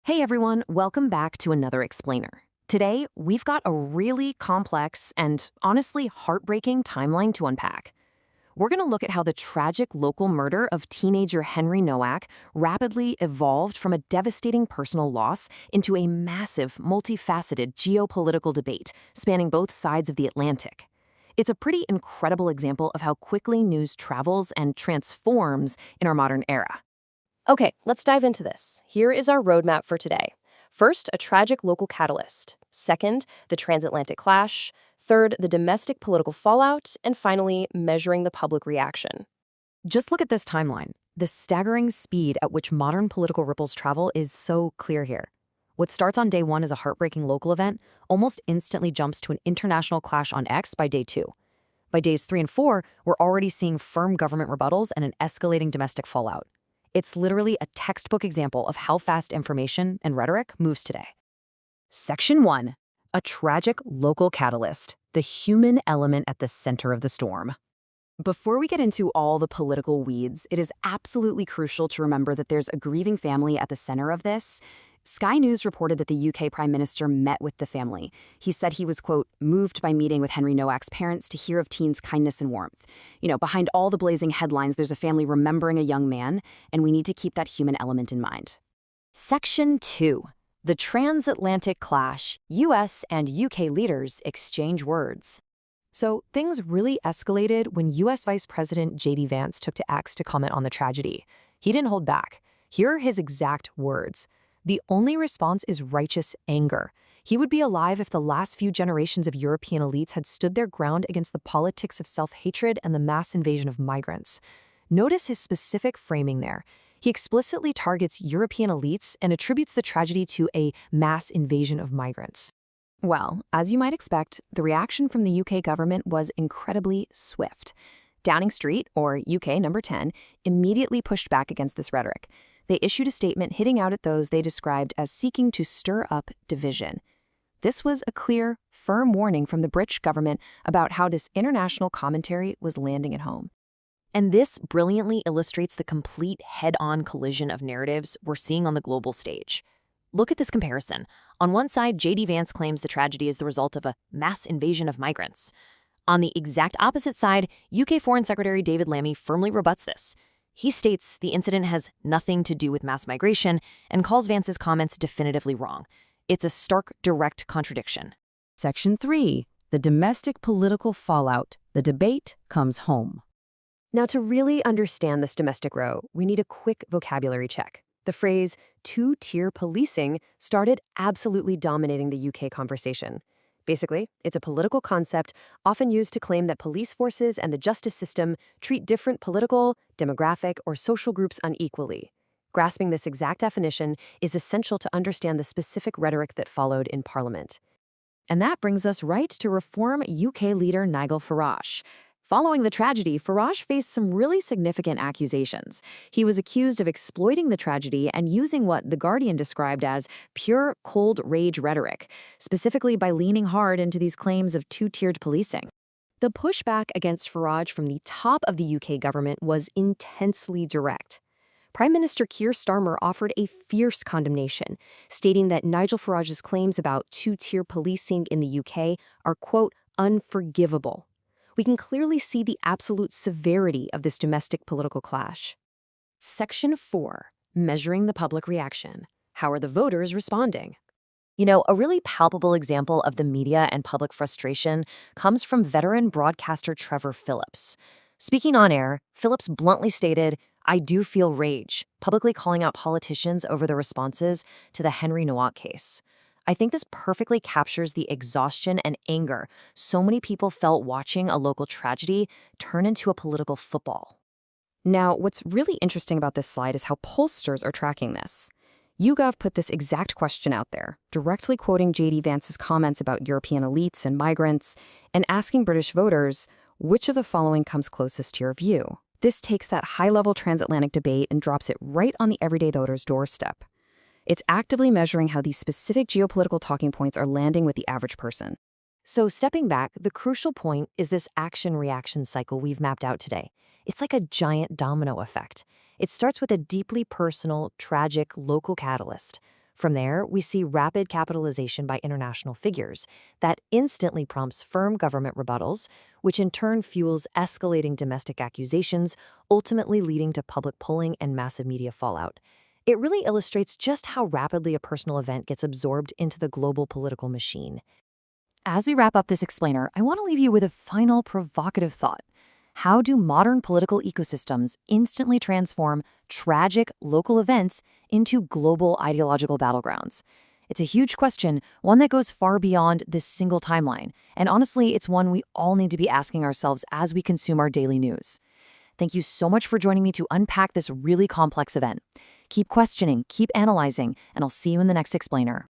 Hey everyone, welcome back to another explainer. Today, we've got a really complex and honestly heartbreaking timeline to unpack. We're going to look at how the tragic local murder of teenager Henry Nowak rapidly evolved from a devastating personal loss into a massive, multifaceted geopolitical debate spanning both sides of the Atlantic. It's a pretty incredible example of how quickly news travels and transforms in our modern era. Okay, let's dive into this. Here is our roadmap for today. First, a tragic local catalyst. Second, the transatlantic clash. Third, the domestic political fallout. And finally, measuring the public reaction. Just look at this timeline. The staggering speed at which modern political ripples travel is so clear here. What starts on day one as a heartbreaking local event almost instantly jumps to an international clash on X by day two. By days 3 and 4, we're already seeing firm government rebuttals and an escalating domestic fallout. It's literally a textbook example of how fast information and rhetoric moves today. Section 1. A tragic local catalyst, the human element at the center of the storm. Before we get into all the political weeds, it is absolutely crucial to remember that there's a grieving family at the center of this. Sky News reported that the UK Prime Minister met with the family. He said he was, quote, moved by meeting with Henry Nowak's parents to hear of teens' kindness and warmth. Behind all the blazing headlines, there's a family remembering a young man, and we need to keep that human element in mind. Section 2. The transatlantic clash. US and UK leaders exchange words. So things really escalated when US Vice President J.D. Vance took to X to comment on the tragedy. He didn't hold back. Here are his exact words. The only response is righteous anger. He would be alive if the last few generations of European elites had stood their ground against the politics of self-hatred and the mass invasion of migrants. Notice his specific framing there. He explicitly targets European elites and attributes the tragedy to a mass invasion of migrants. Well, as you might expect, the reaction from the UK government was incredibly swift. Downing Street, or UK number 10, immediately pushed back against this rhetoric. They issued a statement hitting out at those they described as seeking to stir up division. This was a clear, firm warning from the British government about how this international commentary was landing at home. And this brilliantly illustrates the complete head-on collision of narratives we're seeing on the global stage. Look at this comparison. On one side, J.D. Vance claims the tragedy is the result of a mass invasion of migrants. On the exact opposite side, UK Foreign Secretary David Lammy firmly rebuts this. He states the incident has nothing to do with mass migration and calls Vance's comments definitively wrong. It's a stark, direct contradiction. Section 3. The domestic political fallout. The debate comes home. Now, to really understand this domestic row, we need a quick vocabulary check. The phrase two-tier policing started absolutely dominating the UK conversation. Basically, it's a political concept often used to claim that police forces and the justice system treat different political, demographic, or social groups unequally. Grasping this exact definition is essential to understand the specific rhetoric that followed in Parliament. And that brings us right to Reform UK leader Nigel Farage. Following the tragedy, Farage faced some really significant accusations. He was accused of exploiting the tragedy and using what The Guardian described as pure cold rage rhetoric, specifically by leaning hard into these claims of two-tiered policing. The pushback against Farage from the top of the UK government was intensely direct. Prime Minister Keir Starmer offered a fierce condemnation, stating that Nigel Farage's claims about two-tier policing in the UK are, quote, unforgivable. We can clearly see the absolute severity of this domestic political clash. Section 4. Measuring the public reaction. How are the voters responding? A really palpable example of the media and public frustration comes from veteran broadcaster Trevor Phillips. Speaking on air, Phillips bluntly stated, "I do feel rage," publicly calling out politicians over the responses to the Henry Nowak case. I think this perfectly captures the exhaustion and anger so many people felt watching a local tragedy turn into a political football. Now, what's really interesting about this slide is how pollsters are tracking this. YouGov put this exact question out there, directly quoting J.D. Vance's comments about European elites and migrants, and asking British voters, which of the following comes closest to your view? This takes that high-level transatlantic debate and drops it right on the everyday voter's doorstep. It's actively measuring how these specific geopolitical talking points are landing with the average person. So stepping back, the crucial point is this action-reaction cycle we've mapped out today. It's like a giant domino effect. It starts with a deeply personal, tragic, local catalyst. From there, we see rapid capitalization by international figures that instantly prompts firm government rebuttals, which in turn fuels escalating domestic accusations, ultimately leading to public polling and massive media fallout. It really illustrates just how rapidly a personal event gets absorbed into the global political machine. As we wrap up this explainer, I want to leave you with a final provocative thought. How do modern political ecosystems instantly transform tragic local events into global ideological battlegrounds? It's a huge question, one that goes far beyond this single timeline, and honestly, it's one we all need to be asking ourselves as we consume our daily news. Thank you so much for joining me to unpack this really complex event. Keep questioning, keep analyzing, and I'll see you in the next explainer.